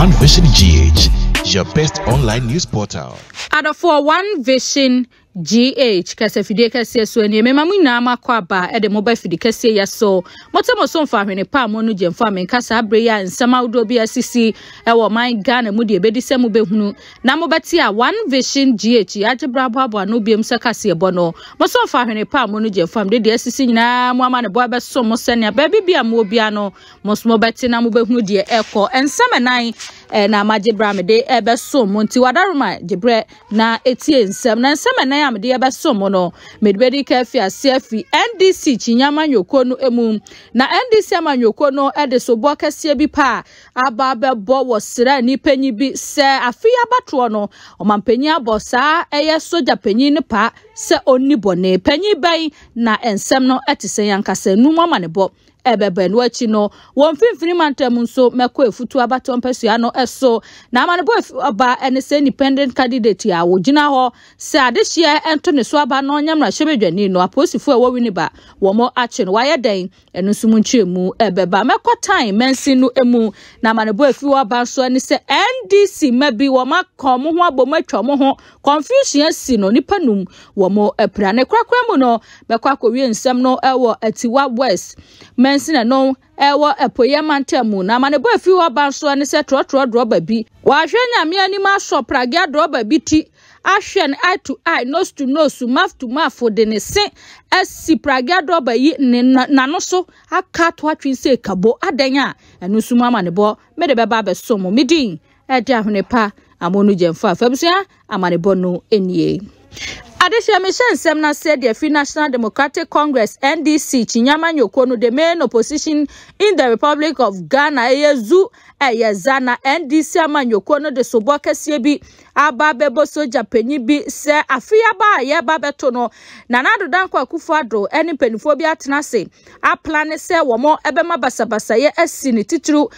One Vision GH, your best online news portal. For One Vision GH, Casafide Cassia, so any mamma Maquaba at the mobile for the Cassia so. Motamo son farming a palm monugen farming Casabria and Samaudo BSCC, our mind gun and moody bedi semubehunu. Namobatia One Vision GH, Yajabra Baba, Nubium Sacasia Bono. Moson farming a palm monugen farm, the SCC na Mamma Baba so Mosenia, baby be a mobiano, most mobatina mubehunu dear echo, and summer night. Na majibra me de ebeso monti wadaruma jibre na etie nsem na nsem na ya me de ebeso mo no medbedi kafi asefi NDC chinyama nyoko no emu na NDC amanyoko no ede so bo kase bi pa aba bebo wo sra ni panyi bi se afia bato no omampanyi abosa eye soja panyi ne pa se onni bone panyi bai na ensem no etise yankasa nu mama ne bo ebebe no achi no won finfini mantem nso mekọ efutu abaton pesua no eso na amanebo oba ene se independent candidate ya wo gina ho se adehie ento ne so aba no nyamra hyebedwani no aposifu e wo wini ba wo mo achi no waye den eno sumu nchemu ebeba mekọ time mensi no emu na amanebo efi wo aba so ene se NDC mabi wo makọ mo ho abomatwa mo ho confusion si no nipa num wo mo epra ne kwakwa mu no mekọ akowie nsem no ewo atiwa west Sina no ewo epoye mantemu na manebo efi wo banso ne se trotro droba bi wa hwenya me ani ma so pragia droba bi ti ahwe eye to eye nose to nose mouth to mouth de ne se esi pragia droba yi na no so aka to atwi se kabo adanya enu suma manebo me de beba be so mo midin e dia hwene pa amonu jemfa fabusua amanebo no enie Adesha Mission na said the Free National Democratic Congress NDC Chinyama Nyoko the main opposition in the Republic of Ghana eyezu eyezana NDC amanyoko no de soboka siebi aba bebo soja panyi bi se afia ba ye ba beto no nanado danko akufado eni penifo bi atena se a plan se wo mo ebema basabasa ye asini titru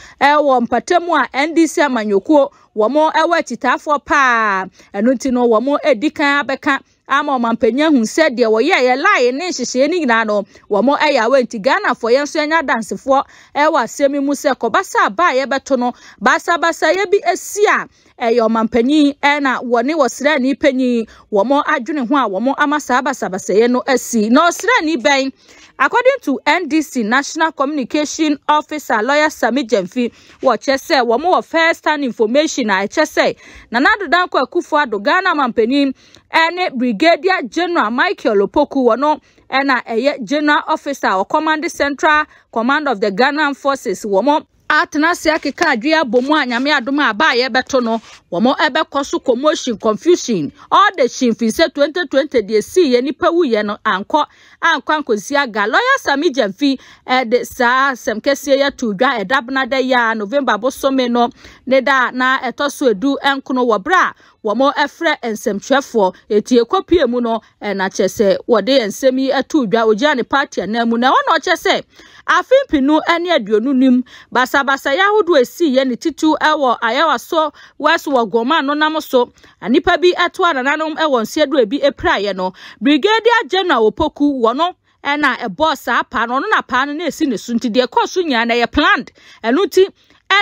wo mpatemu a NDC amanyoko wo mo ewa titafo pa enunti no wo mo edikan abeka ama omampanya hu se de wo ye lie ne hyehye ni gina no wo mo eya wenti Ghana fo ye so anya dansefo ewa asemi mu se kobasa ba ye beto no basa ye bi esia eyo mampanyi na woni wosra ni panyi wo mo adwene ho a wo mo amasa basa ye no asi no sra ni ben. According to NDC National Communication Officer Lawyer Sami Jemfi, what say womo first hand information I say nanado danko akufo Ghana mampeni ene Brigadier General Michael Opoku wono ena eye General Officer or Command Central Command of the Ghana Forces womo Atenase akeka adwea bomu anyame adoma aba ye beto no womo ebe koso commotion confusion all the shinfi se 2020 de si ye nipa wuye no anko ankosi aga Lawyer Sami Jemfi de sa Asem kese ya tudwa edabna da ya November bosome no ne da na etoso edu enkono wobra womo efre ensemtwefo etie kopie mu no na chese wode ensemi atudwa ogya ne party na mu na wono chese afimpinu ene aduonu nim basa ya hodo esi ye ne titu ewo ayawa so west wo goma no nam so anipa bi eto anananom ewo nsiedo ebi epraye no Brigadier General Opoku wono na e boss apa no na pa no na esi ne sunti de koso nya na ye planned enuti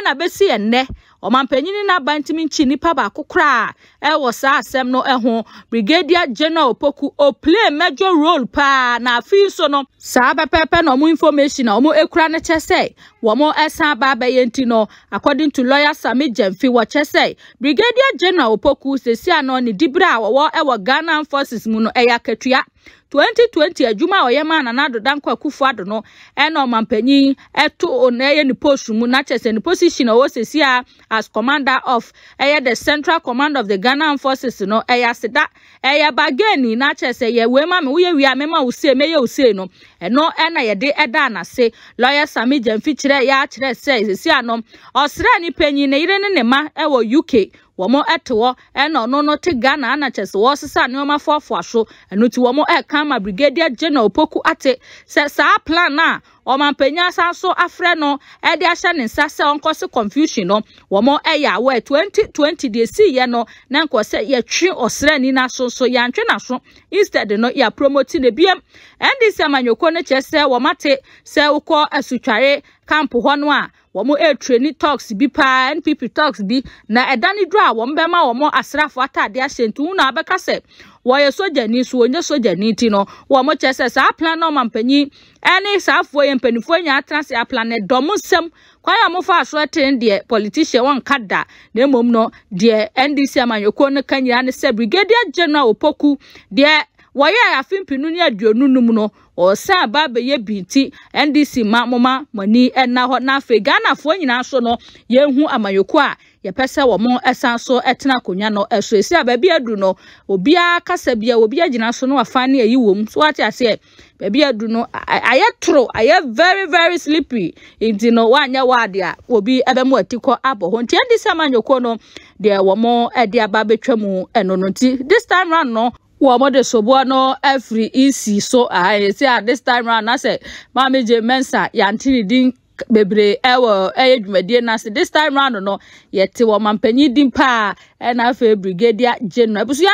na besi enne omampanyini na bantimi nchi nipa ba kokra ewo sa asem no eho Brigadier General Opoku o play major role pa na afi so no sa pepe no mo information o mo ekura ne chese wo mo esa ba ba yenti no according to Lawyer Sami Jemfi wo chese Brigadier General Opoku sesi ano ni dibra wo ewo Ghana Forces mu no eya katua 2020 adwuma oyema nanado danko akufo ado no ena omampanyi eto onaye ni post mu na chese ni position o sesi as commander of the Central Command of the Ghana Forces no sida bageni na chese ye we ma me wo ye wi amema wo se me ye wo se no eno na ye de eda na se Lawyer Sami Jemfi kire ya kire se sesi anom osra ni panyi ne yire ne ma ewo UK womo eto eno no te Ghana na chese wo sesa ne omafo afo aso eno ti womo kama Brigadier General Opoku ate se sa plan na omampanya sanso afre no e de ahye ne nsa se onkosi confusion no womo eya we 2020 de si ye no na nkose ye twe osrani na so yantwe na so instead no ya promote ne biem ndc amanyoko no chese womate se uko asutware camp ho no a womo training talks bi pa NPP talks bi na edani dro a wombema womo asrafo atade ahyentu na abeka se woye sojani so onye sojani ti no womo chese sa plan no mampanyi ene safo ye mpanifo nya atrase a plan domsem kwaya mo fa so eten de politician won kada na mom no de NDC amanyoko no kanyira ne se brigadier general opoku de woye afimpinu ne aduonu num no o sa ba be ye binti NDC mama mani ena ho na fe Ghana fo nyina so no ye hu amanyoko a ye pese wo mo esan so etena konwa no eso esi ababi adu no obia kasa bia obi agina so no afa ne ayi wom so ati ase baby adu no ayetro aye very very sleepy inti no wanya wade a obi ebemu atiko abo ho nti NDC amanyoko no de wo mo ede aba betwamu eno no nti this time round no womo de sobo no every isi so I say this time round I say mama je mensa yantini din bebre ewo edwumadie na say this time round no yete wo mampanyi din pa na fa brigadier general abusia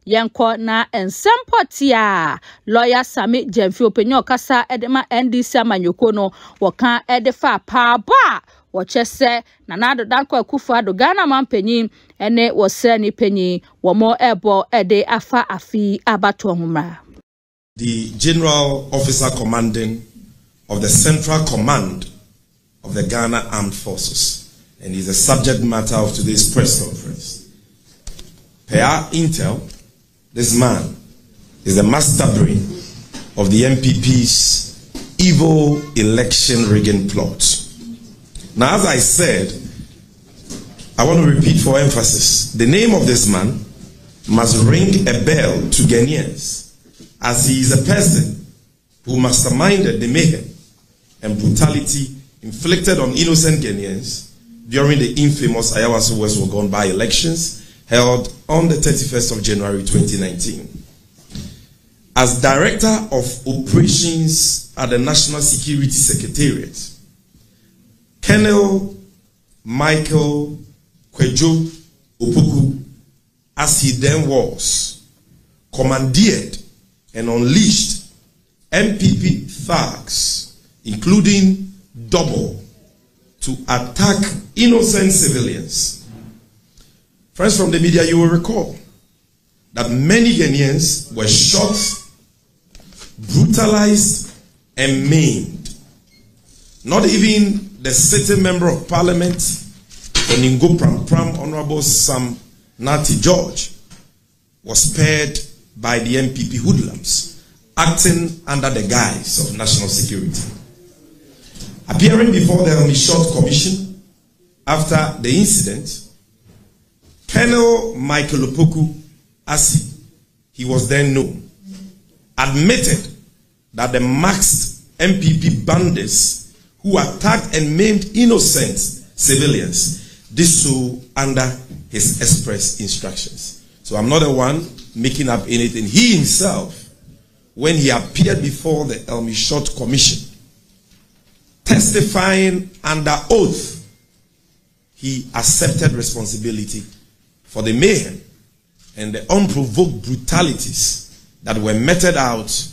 yenko na ensempotia lawyer Sami Jemfi openyo kasa edema NDC amanyoko no woka edefa pa ba wochese na nado danko akufa do Ghana mampanyi ene wose ni panyi womo ebo ede afa afi abato homra. The General Officer Commanding of the Central Command of the Ghana Armed Forces, and is the subject matter of today's press conference. Per our intel, this man is the master brain of the MPP's evil election rigging plot. Now, as I said, I want to repeat for emphasis, the name of this man must ring a bell to Ghanaians, as he is a person who masterminded the mayhem and brutality inflicted on innocent Ghanaians during the infamous Ayawaso West Wuogon by-elections held on the 31st of January 2019. As Director of Operations at the National Security Secretariat, Colonel Michael Kwejo Opoku, as he then was, commandeered and unleashed MPP thugs, including Double, to attack innocent civilians. Friends from the media, you will recall that many Ghanaians were shot, brutalized, and maimed. Not even the sitting member of Parliament, Oningo Pram, Honorable Sam Nati George, was spared by the MPP hoodlums, acting under the guise of national security. Appearing before the Short Commission after the incident, Colonel Michael Opoku, as he was then known, admitted that the masked MPP bandits who attacked and maimed innocent civilians did so under his express instructions. So I'm not the one making up anything. He himself, when he appeared before the Short Commission, testifying under oath, he accepted responsibility for the mayhem and the unprovoked brutalities that were meted out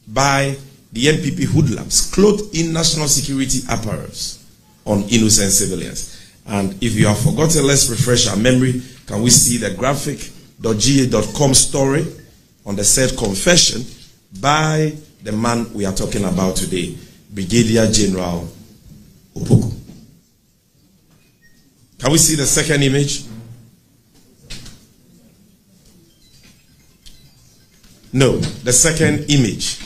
by the MPP hoodlums clothed in national security apparels on innocent civilians. And if you have forgotten, let's refresh our memory. Can we see the graphic.ga.com story on the said confession by the man we are talking about today, Brigadier General Opoku? Can we see the second image? No, the second image.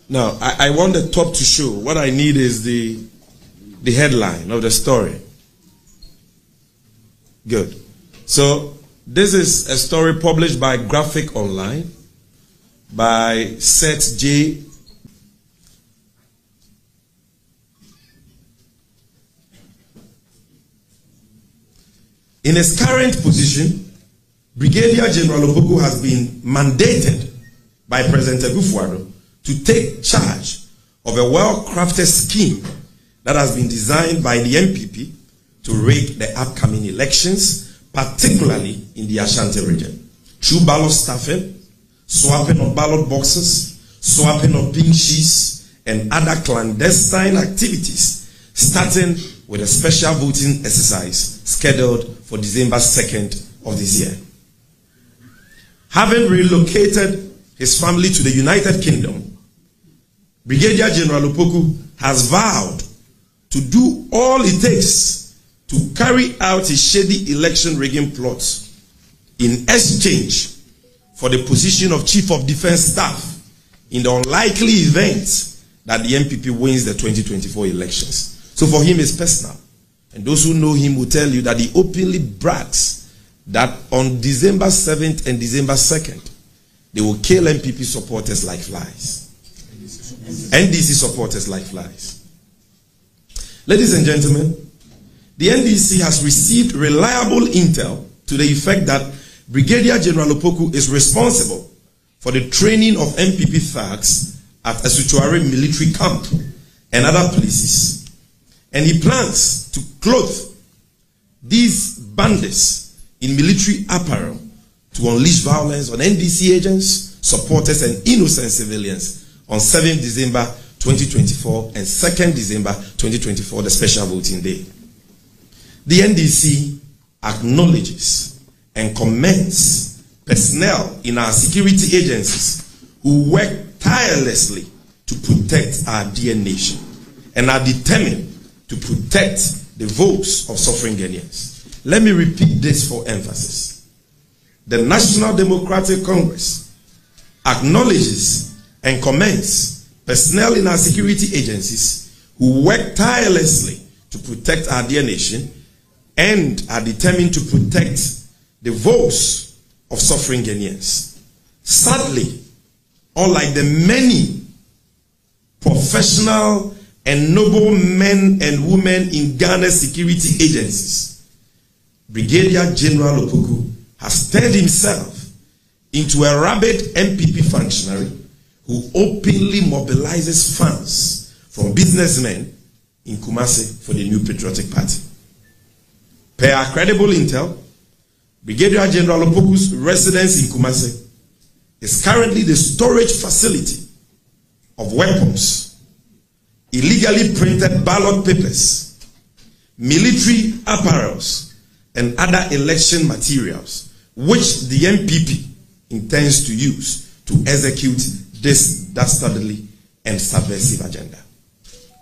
Now, I want the top to show. What I need is the headline of the story. Good. So, this is a story published by Graphic Online by Seth J. In his current position, Brigadier General Opoku has been mandated by President Akufo-Addo to take charge of a well-crafted scheme that has been designed by the MPP to rig the upcoming elections, particularly in the Ashanti region. Through ballot stuffing, swapping of ballot boxes, swapping of pink sheets, and other clandestine activities, starting with a special voting exercise scheduled for December 2nd of this year. Having relocated his family to the United Kingdom, Brigadier General Opoku has vowed to do all it takes to carry out his shady election rigging plots in exchange for the position of Chief of Defense Staff in the unlikely event that the MPP wins the 2024 elections. So for him, it's personal. And those who know him will tell you that he openly brags that on December 7th and December 2nd, they will kill MPP supporters like flies. NDC supporters like flies. Ladies and gentlemen, the NDC has received reliable intel to the effect that Brigadier General Opoku is responsible for the training of MPP thugs at a Sutuare military camp and other places. And he plans to clothe these bandits in military apparel to unleash violence on NDC agents, supporters, and innocent civilians on 7th December 2024 and 2nd December 2024, the special voting day. The NDC acknowledges and commends personnel in our security agencies who work tirelessly to protect our dear nation and are determined to protect the votes of suffering Ghanaians. Let me repeat this for emphasis. The National Democratic Congress acknowledges and commends personnel in our security agencies who work tirelessly to protect our dear nation and are determined to protect the votes of suffering Ghanaians. Sadly, unlike the many professional and noble men and women in Ghana's security agencies, Brigadier General Opoku has turned himself into a rabid MPP functionary who openly mobilizes funds from businessmen in Kumasi for the new patriotic party. Per our credible intel, Brigadier General Opoku's residence in Kumasi is currently the storage facility of weapons, illegally printed ballot papers, military apparels, and other election materials, which the MPP intends to use to execute this dastardly and subversive agenda.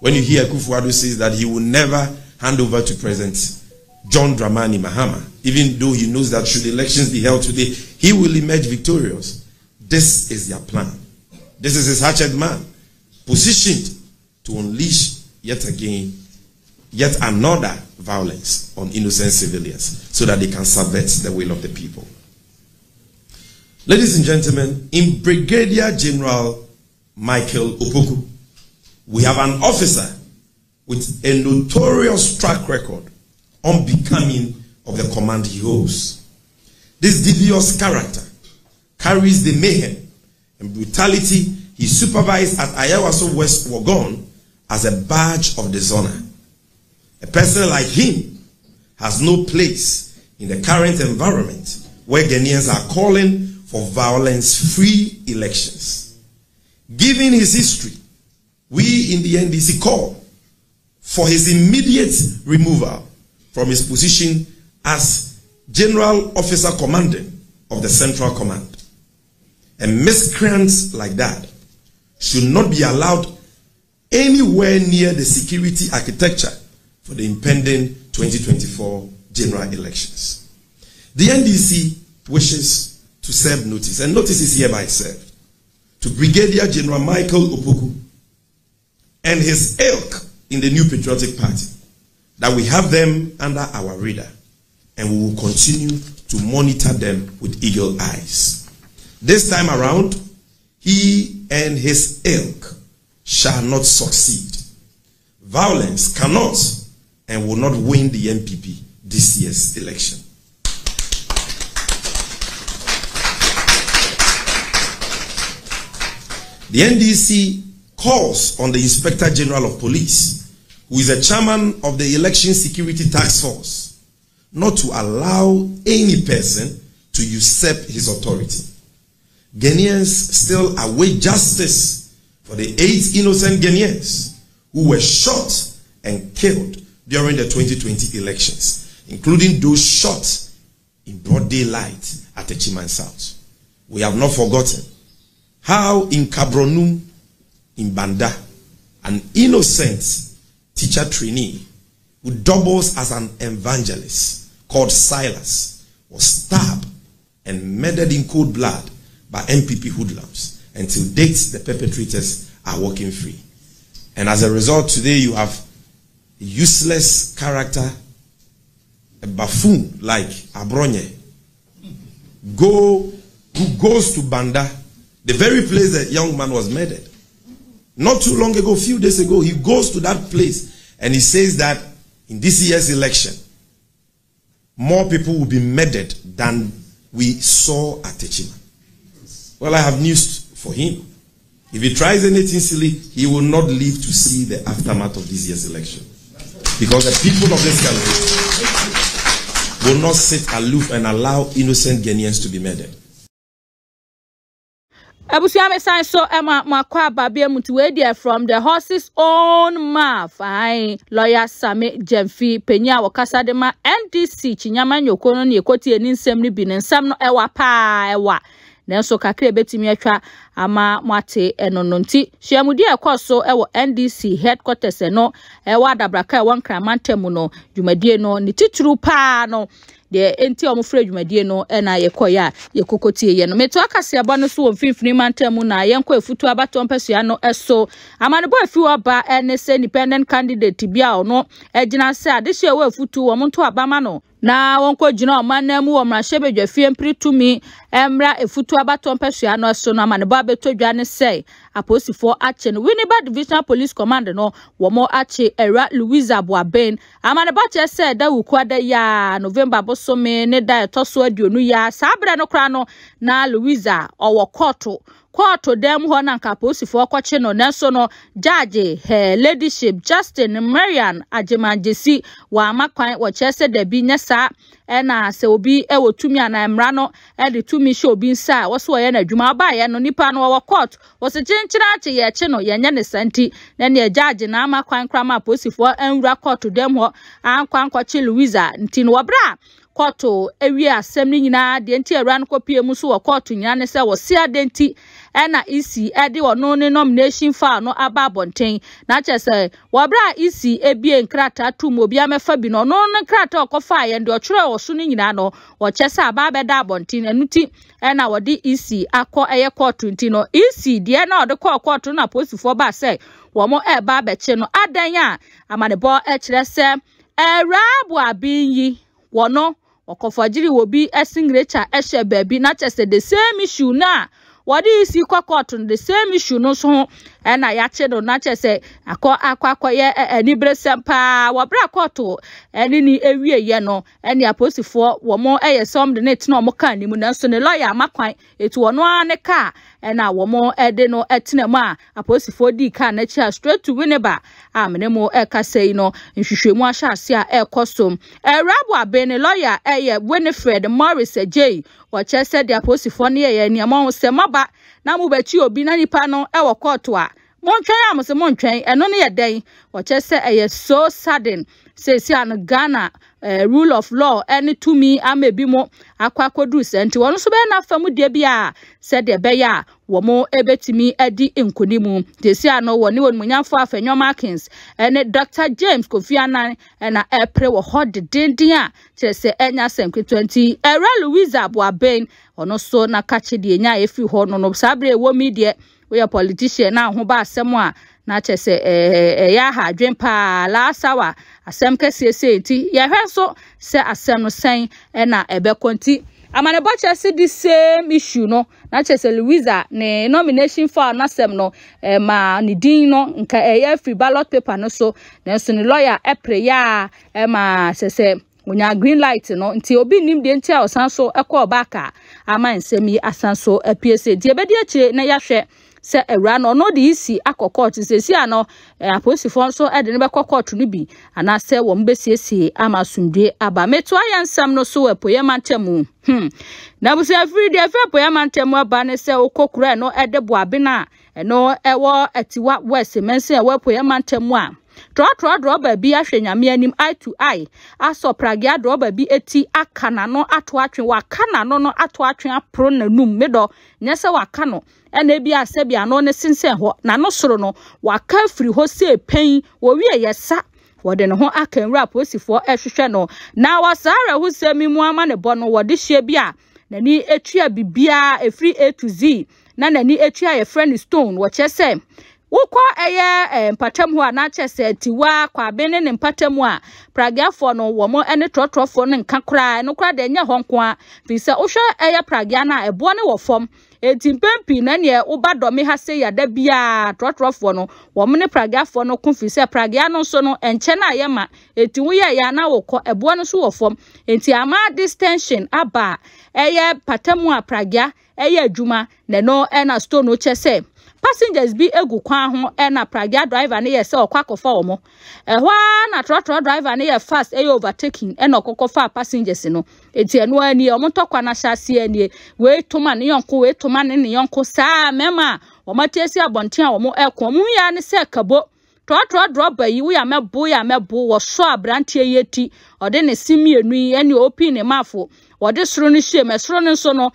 When you hear Akufo-Addo says that he will never hand over to President John Dramani Mahama, even though he knows that should elections be held today, he will emerge victorious. This is their plan. This is his hatchet man, positioned to unleash yet another violence on innocent civilians so that they can subvert the will of the people. Ladies and gentlemen, in Brigadier General Michael Opoku, we have an officer with a notorious track record unbecoming of the command he holds. This devious character carries the mayhem and brutality he supervised at Ayawaso West Wagon as a badge of dishonor. A person like him has no place in the current environment where Ghanaians are calling for violence-free elections. Given his history, we in the NDC call for his immediate removal from his position as General Officer Commanding of the Central Command. And miscreants like that should not be allowed anywhere near the security architecture for the impending 2024 general elections. The NDC wishes to serve notice, and notice is hereby served, to Brigadier General Michael Opoku and his ilk in the new patriotic party, that we have them under our radar, and we will continue to monitor them with eagle eyes. This time around, he and his ilk shall not succeed. Violence cannot and will not win the MPP this year's election. The NDC calls on the Inspector General of Police, who is a chairman of the Election Security Task Force, not to allow any person to usurp his authority. Ghanaians still await justice for the 8 innocent Ghanaians who were shot and killed during the 2020 elections, including those shot in broad daylight at Echiman South. We have not forgotten how in Cabronu, in Banda, an innocent teacher trainee who doubles as an evangelist called Silas was stabbed and murdered in cold blood by MPP hoodlums. Until date, the perpetrators are walking free. And as a result, today you have a useless character, a buffoon like Abronye, who goes to Banda, the very place that young man was murdered. Not too long ago, a few days ago, he goes to that place and he says that in this year's election, more people will be murdered than we saw at Techiman. Well, I have news for him. If he tries anything silly, he will not live to see the aftermath of this year's election. Because the people of this country will not sit aloof and allow innocent Ghanaians to be murdered. Abusiame sign so Emma Makwa Babia Mutuedia from the horse's own mouth. Aye, lawyer Sami Jemfi Penya Wakasa dema NDC Chinyama Yokono ni ekoti eninsem ni bi nsam no ewa pa ewa. Nenso kakre betimi atwa ama mwate enono nti hyiamudi ekoso ewo NDC headquarters no ewa dabraka ewo nkramantemu no dwumadie no ni tituru pa no de enti omufre dwumadie no na yekoya yekokotie ye no meto akase aba no so wonfinfini mantemu na yenko efutu abato mpesua no eso amanebo afi oba NSA independent candidate bia ono egina se adehye we efutu wo monto abama no na wonko gina omanemu wo mrahye bedwafie mpri tumi emra efutu abato mpesua no eso no amanebo abetodwa ne sei aposifo ache no Winneba Divisional Police Command no wo mo ache era Louisa Boaben amanebo ache se da wukwada ya November bosome ne da etoso aduonu ya sabre no kra no na Louisa owo court dem ho na nka posifo kwache no nenso no judge her ladyship Justin Marian Ajemanjesi wa makwan wo chese da bi nyesa na se obi ewotumi ana emra no de tumi she obi nsa wo so ye na adwuma ba ye no nipa no wo court wo se chinchira ache ye che no ye nya ne santi na ne judge na makwan krama posifo enwura court dem ho ankwan kwache Louisa ntino wobra koto ewie asem ni nyina de enti awura no kopie mu so wo koto nyina ne se wo se adenti na isi ede wono ne nomination file no aba bonten na chese wobra isi ebie nkrata tum obi amefa bi no no nkrata okofa ye de otwere wo so ni nyina no wo chese aba beda bonten anuti na wodi isi akọ eye koto nti no isi de na ode koto na posifo ba se wo mo eba beche no adan a amanebo kire se erabu abinyi wono okofajiri wobi esingrecha ehye baby na chese the same issue na wadi isi kwa court the same issue no so na ya chedo na chese akwa ye enibre sempa wabra court ni ewie ye no eni aposifo wo mo some de net no mo kan ni mu na so ne lawyer makwan etu wono ane ka na wo mo ede no etenemu a aposifo di ka na chia straight to Winneba amene mo ekasei no nhwehwemu ahyase a ekosom rabu abene lawyer Winifred Morris J wachese de aposifo ne ye niam ho se maba na mo bachi obi na nipa no ewo court a montwen am se montwen eno ne ye den wachese so sudden say an Ghana rule of law any to me amebi mo akwakodu senti wonu so be na famu de bia said de be ya wo mo ebetimi edi nkonimu de si ano woni munyamfo afenyo Markins ene Dr. James Kofi Anan na epre wo hod dindin a chese enya semkwe 20 era Louisa Boaben ono so na kache de enya efi ho no sabre wo media we a politician na ho ba asem a na chese ya ha adwen pa la sawa asem kesiese enti ye hwe so se asem no sen na ebe konti amanebo chese the same issue no na chese Louisa ne nomination for na asem no ma ni din no nka free ballot paper no so na so ni lawyer epre ya ma chese wonya green light no nti obi nim de nti a osanso ekọ baka ama nsemi asanso PSA di ebedi akire na yahwe se ewra no no de isi akokot sesi ano aposifo nso de ne bekokot no bi ana se wo mbesiesie amasundwe aba meto ayansam no so epoyemantemu na busu afiri de afi epoyemantemu aba ne se okokura no ede boabe na no ewo atiwa west mense ewo epoyemantemu a Trotro droba bi ahwenyame anim eye to eye asopragia droba bi eti akana no ato atwe wakana no ato atwe apro nanum medo nyese wakano ena bi asebia no ne sensen ho na no soro no waka firi ho se pen wo wie yesa wode ne ho aka nwura posifo ehwehwe no na wasara hu semi mu ama ne bo no wode hye bia nani etua bibia efiri A to Z na nani etua ye friend stone wo chese Woko eye mpatam ho na chese tiwa kwa bene ne mpatam a pragiafo no wo mo ene trotrofo ne nka kra no kra de nya honko a fi se wo hwe eye pragia na ebo ne wo fom etimpempi na ne uba domi ha se ya da bia trotrofo no wo mo ne pragiafo no kun fi se pragia no so no enche na ye ma eti wo ya na wo kọ ebo no so wo fom enti ama distension aba eye patam a pragia eye adwuma ne no ena stone no chese passengers bi egu kwan ho na pragia driver ne yese okwakofa omo ehwa na trotro driver ne ye fast overtaking na okokofa passengers no eti enu ani omo tokwa na hyase ani we toma ne yonko we toma ne yonko saa mema omatesi abonten a omo ekon mu ya ne se kabo trotro driver yi we ya mebo wo so abrantie yeti ode ne simienu yi ani open ne mafo wode soro no hye mesoro no so no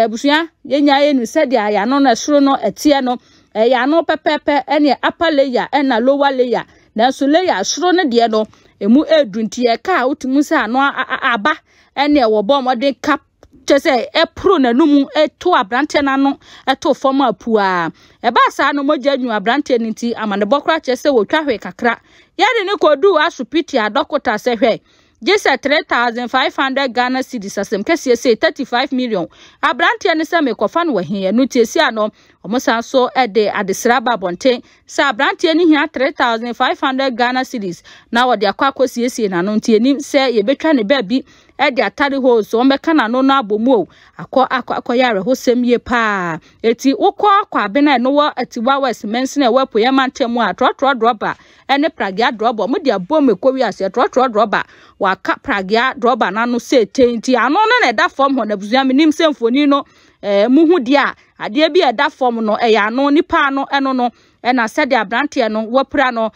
busua yenya enu se dia ya no na soro no etie no ya no pepepe ene upper layer na lower layer na so layer soro ne de no emu edunti e ka otumu se ano aba ene wo bo mode cap chese epro na numu eto abrante na no eto form apua e ba sa no moja nyu abrante nti amane bokra chese wo twahwe kakra yade ne kodu asupiti adokota se hwe Just 3,500 Ghana cedis asem kese say 35 million. Abrante ne se me kofa no he no tiesi ano omosan so de adesraba bonten sa abrante ne hia 3,500 Ghana cedis na wo de akwakosie na no ntieni se ye betwa ne ba bi de atare ho so mbeka na no abomu o akoyare ho sem ye pa eti wokọ kwa bena no wo atiwa west mense na wepo ye mantemu a trotro droba ene pragia droba mo de abom ekowi ase trotro droba waka pragia droba na no se tenti ano no na da form ho na buzua menim se mfoni no muhu dia ade bi e da form no ya no nipa no eno no na sede abrante no wopra no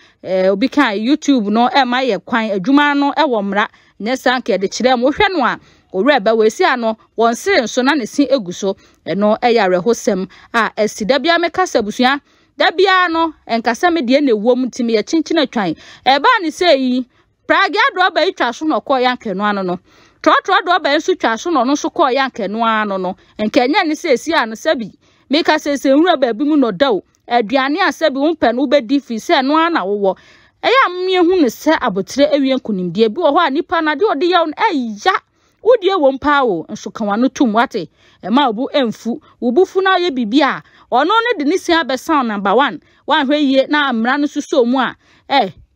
obi kan YouTube no ma ye kwan adwuma no wo mra nyesa nke de kire mo hwe no a owura ba wesi ano won sire nso na ne si eguso eno yare hosem a esida bia mekasa busua da bia no enkasa me de na ewom ntimi ye chinchina twan ba ni sei pragia droba itwa so no ko yanke no ano no trotro droba enso twa so no so ko yanke no ano no enkenya ni sei si ano sabi mekasa se nwura ba bi mu no daw aduane asabi umpe no ubedi fi se no ana wo eya mmiehu ne se abotire ewie nkunimdie bi wo ho a nipa na de ode yawo eya wodie wo mpa wo nso kanwa no tum wate ma obu emfu ubufu na ye bibia ono ne de nisi abesan number 1 hwe yie na amra no suso mu a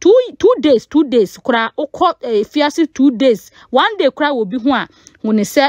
2 days kura okọ fiase 2 days 1 day kura wo bi ho a hune se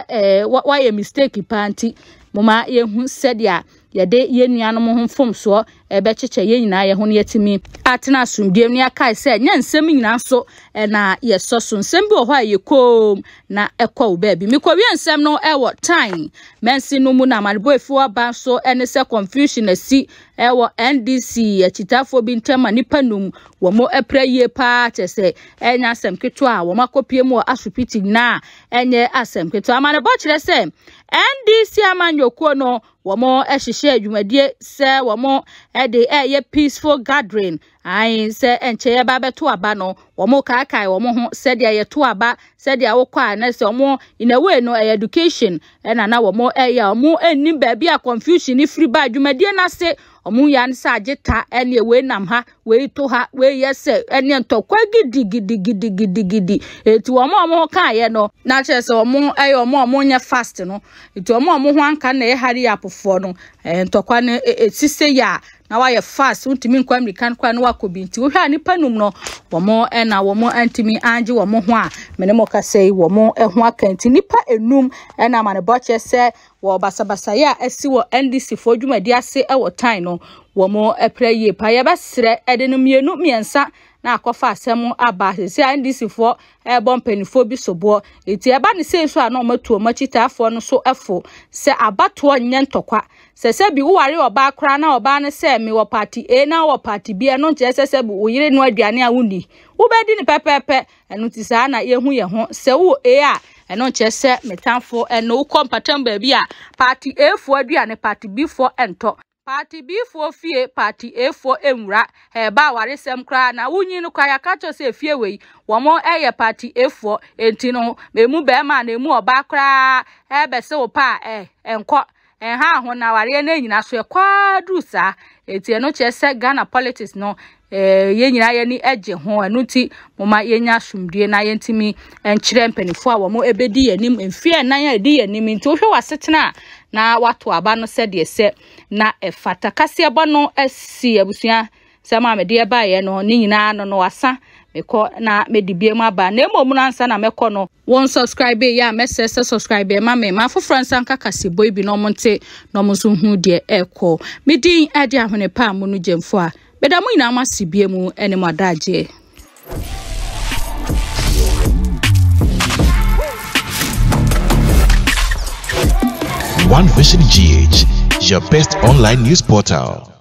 wa ye mistake panti moma ye hu sedia yede ye nuanom ho mfom so ebe cheche ye nyina ye ho ne yetimi atena asumdiem ne akai se nya nsem nyina so na ye soso nsem bi ho aye kom na ekwa oba bi mekwa nsem no ewo time mensi no mu na malbo efu aba so ene se confusion asi ewo NDC achitafo bi ntema nipa num wo mo epra ye pa chese enya asem keto a wo makopie mu asupiti na enye asem keto amane bo kire se NDC amanyokuo no womo ehihye adwumadie se womo de ye peaceful gathering ai se enche ye ba beto aba no womo kai womo ho se de ye to aba se de awokwa na se womo in a way no education na womo ya womo enni ba bia confusion free ba adwumadie na se omu ya nsa ageta ene we nam ha we to ha we yese ene ntokwa gidi eti omo kan ye no na chese omu omu nya fast no eti omu ho anka na ye hari apofo no ntokwa ne etise ya na wa ye fast untimi nkwa American kwa na wakobi nti wo hwa nipa num no womo na womo antimi anje womo ho a mene mo ka sei womo ho akanti nipa enum na mane boche se wo basabasa ya asi wo NDC fo dwumadi ase e wo tan no womo epraye pa ye besre ede no mienu miensa na akofa asem aba se NDC fo bompanifo bi sobo eti eba ne sei so a na omatuo machitafo no so efo se abato nye ntokwa se bi wo ware oba kra na oba ne se me wo party A na wo party B no nche se bi wo yire no aduane a wuni wo bedi ni pepepe enu ti sa na yehu ye ho se wo A a eno nche se metanfo eno wo kompatam ba bi a party A fo aduane party B fo ento Party B for fie, party A for enwura. Ba ware sem kra na wunyi no kwa ya kacho se fie wei. Womo eye party A for enti no memu be ma na emu oba kra be se opa enko ha ho na ware na nyina so kwadu sa enti eno che se Ghana politics no ye nyina ye ni eje ho enu ti moma ye nya asumdue na ye ntimi enkyere mpanifo a womo ebedi yanim emfie nan ya edi yanim nti wo hwe wasetena na watu aba no se de se na efata kase ebo no asi abusua se ma me de ba ye no ni nyina no wasa meko na medibie mu aba na emom no ansa na meko no won subscribe ya message subscribe ma me ma foforo ansa nka kase boy bi no monte no mo so hu de ekọ medin ade ahwene pa mu no gemfo a beda mu nyina masibie mu ene madaje One Vision GH, your best online news portal.